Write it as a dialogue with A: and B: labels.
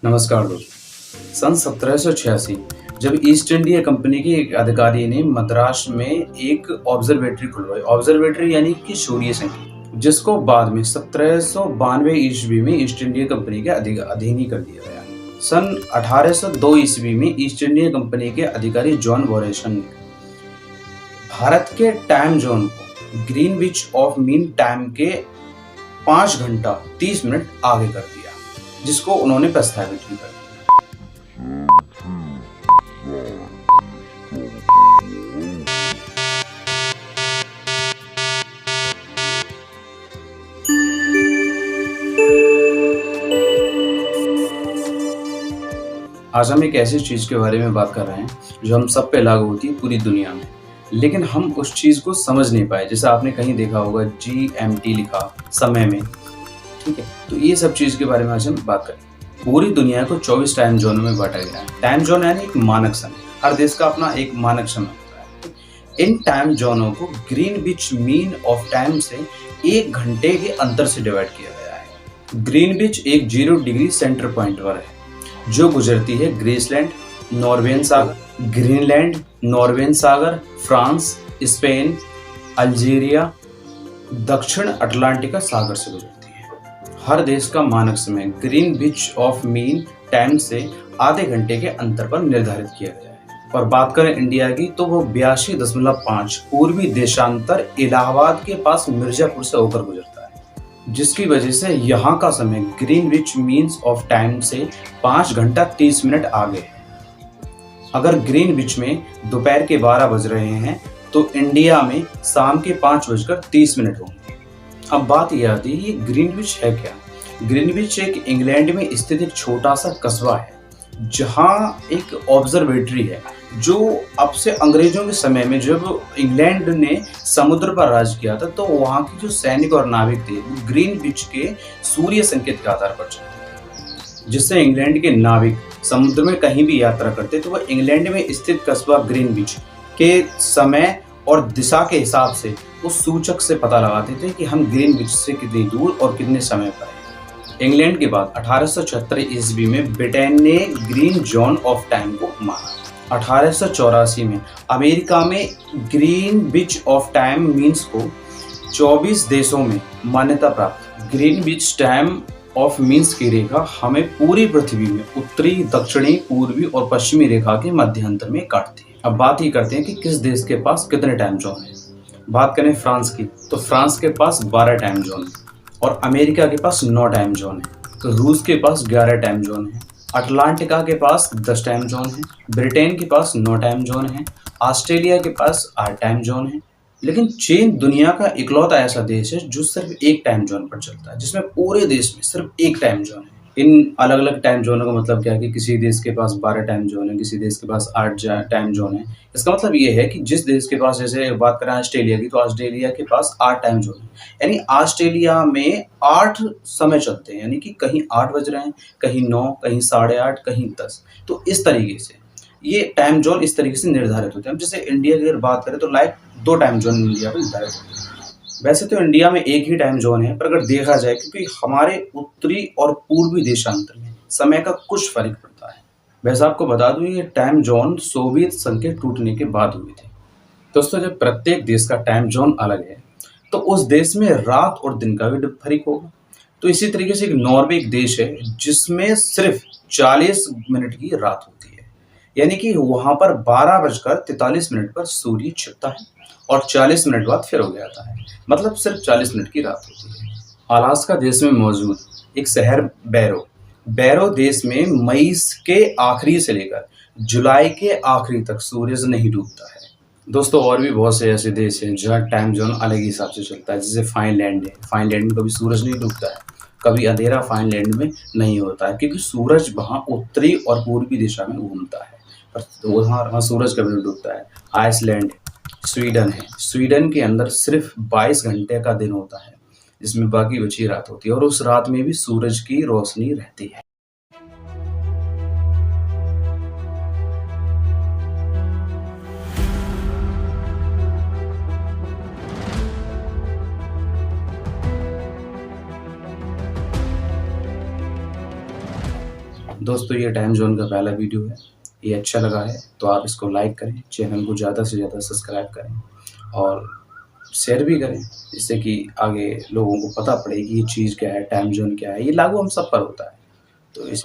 A: नमस्कार दोस्तों। सन 1786 जब ईस्ट इंडिया कंपनी के एक अधिकारी ने मद्रास में एक ऑब्जर्वेटरी खुलवाई। ऑब्जर्वेटरी यानी कि सूर्य संकेत, जिसको बाद में 1792 ईस्वी में ईस्ट इंडिया कंपनी के अधीन ही कर दिया गया। सन 1802 ईस्वी में ईस्ट इंडिया कंपनी के अधिकारी जॉन वॉरेसन ने भारत के टाइम जोन को ग्रीनविच ऑफ मीन टाइम के 5 घंटा 30 मिनट आगे कर दिया, जिसको उन्होंने प्रस्तावित भी कर दिया। आज हम एक ऐसी चीज के बारे में बात कर रहे हैं जो हम सब पे लागू होती है पूरी दुनिया में, लेकिन हम उस चीज को समझ नहीं पाए। जैसे आपने कहीं देखा होगा GMT लिखा समय में, ठीक है। तो ये सब चीज के बारे में आज हम बात करें। पूरी दुनिया को 24 टाइम जोनों में बांटा गया है। टाइम जोन यानी एक मानक समय, हर देश का अपना एक मानक समय होता है। इन टाइम जोनों को ग्रीनविच मीन ऑफ टाइम से 1 घंटे के अंतर से डिवाइड किया गया है। ग्रीनविच एक 0 डिग्री सेंटर पॉइंट पर है जो गुजरती है ग्रीसलैंड, नॉर्वेन सागर, ग्रीनलैंड, नॉर्वेन सागर, फ्रांस, स्पेन, अल्जीरिया, दक्षिण अटलांटिका सागर से गुजरती है। हर देश का मानक समय ग्रीनविच ऑफ मीन टाइम से आधे घंटे के अंतर पर निर्धारित किया गया है। और बात करें इंडिया की तो वो 82.5 पूर्वी देशांतर इलाहाबाद के पास मिर्जापुर से होकर गुजरता है, जिसकी वजह से यहाँ का समय ग्रीनविच मीन्स ऑफ टाइम से 5 घंटा 30 मिनट आगे है। अगर ग्रीनविच में दोपहर के 12 बज रहे हैं तो इंडिया में शाम के 5:30 होंगे। अब बात यह आती है, ये ग्रीनविच है क्या? ग्रीनविच एक इंग्लैंड में स्थित एक छोटा सा कस्बा है जहाँ एक ऑब्जर्वेटरी है जो अब से अंग्रेजों के समय में जब इंग्लैंड ने समुद्र पर राज किया था तो वहाँ के जो सैनिक और नाविक थे वो ग्रीनविच के सूर्य संकेत के आधार पर चलते थे, जिससे इंग्लैंड के नाविक समुद्र में कहीं भी यात्रा करते तो वह इंग्लैंड में स्थित कस्बा ग्रीनविच के समय और दिशा के हिसाब से उस सूचक से पता लगाते थे कि हम ग्रीनविच से कितनी दूर और कितने समय पर हैं। इंग्लैंड के बाद 1876 ईस्वी में ब्रिटेन ने ग्रीन जोन ऑफ टाइम को माना। 1884 में अमेरिका में ग्रीनविच ऑफ टाइम मीन्स को 24 देशों में मान्यता प्राप्त। ग्रीनविच टाइम ऑफ मीन्स की रेखा हमें पूरी पृथ्वी में उत्तरी, दक्षिणी, पूर्वी और पश्चिमी रेखा के मध्यांतर में काटती है। अब बात ही करते हैं कि किस देश के पास कितने टाइम जोन है। बात करें फ्रांस की तो फ्रांस के पास 12 टाइम जोन है और अमेरिका के पास 9 टाइम जोन है। तो रूस के पास 11 टाइम जोन है, अटलांटिका के पास 10 टाइम जोन है, ब्रिटेन के पास 9 टाइम जोन है, ऑस्ट्रेलिया के पास 8 टाइम जोन है। लेकिन चीन दुनिया का इकलौता ऐसा देश है जो सिर्फ एक टाइम जोन पर चलता है, जिसमें पूरे देश में सिर्फ एक टाइम जोन है। इन अलग अलग टाइम जोनों का मतलब क्या है कि किसी देश के पास 12 टाइम जोन है, किसी देश के पास 8 टाइम जोन है। इसका मतलब ये है कि जिस देश के पास, जैसे बात करें ऑस्ट्रेलिया की, तो ऑस्ट्रेलिया के पास 8 टाइम जोन है, यानी ऑस्ट्रेलिया में 8 समय चलते हैं, यानी कि कहीं 8 बज रहे हैं, कहीं 9, कहीं 8:30, कहीं 10। तो इस तरीके से ये टाइम जोन इस तरीके से निर्धारित होते हैं। जैसे इंडिया की अगर बात करें तो लाइक 2 टाइम जोन इंडिया में निर्धारित होते हैं। वैसे तो इंडिया में एक ही टाइम जोन है, पर अगर देखा जाए क्योंकि हमारे उत्तरी और पूर्वी देशांतर में समय का कुछ फर्क पड़ता है। वैसे आपको बता दूं ये टाइम जोन सोवियत संघ के टूटने के बाद हुए थे। दोस्तों, जब प्रत्येक देश का टाइम जोन अलग है तो उस देश में रात और दिन का भी फर्क होगा। तो इसी तरीके से एक नॉर्वे एक देश है जिसमें सिर्फ 40 मिनट की रात होती है, यानी कि वहां पर 12:43 पर सूर्य छिपता है और 40 मिनट बाद फिर हो जाता है, मतलब सिर्फ 40 मिनट की रात होती है। अलास्का देश में मौजूद एक शहर बैरो देश में मई के आखिरी से लेकर जुलाई के आखिरी तक सूरज नहीं डूबता है। दोस्तों, और भी बहुत से ऐसे देश हैं जहाँ टाइम जोन अलग हिसाब से चलता है। जैसे फाइनलैंड है, फाइनलैंड में कभी सूरज नहीं डूबता है, कभी अंधेरा फाइनलैंड में नहीं होता है, क्योंकि सूरज वहाँ उत्तरी और पूर्वी दिशा में घूमता है, पर वहाँ सूरज कभी नहीं डूबता है। आइसलैंड, स्वीडन है, स्वीडन के अंदर सिर्फ 22 घंटे का दिन होता है, जिसमें बाकी बची रात होती है और उस रात में भी सूरज की रोशनी रहती है। दोस्तों ये टाइम ज़ोन का पहला वीडियो है। ये अच्छा लगा है तो आप इसको लाइक करें, चैनल को ज़्यादा से ज़्यादा सब्सक्राइब करें और शेयर भी करें, जिससे कि आगे लोगों को पता पड़े कि ये चीज़ क्या है, टाइम ज़ोन क्या है। ये लागू हम सब पर होता है। तो इस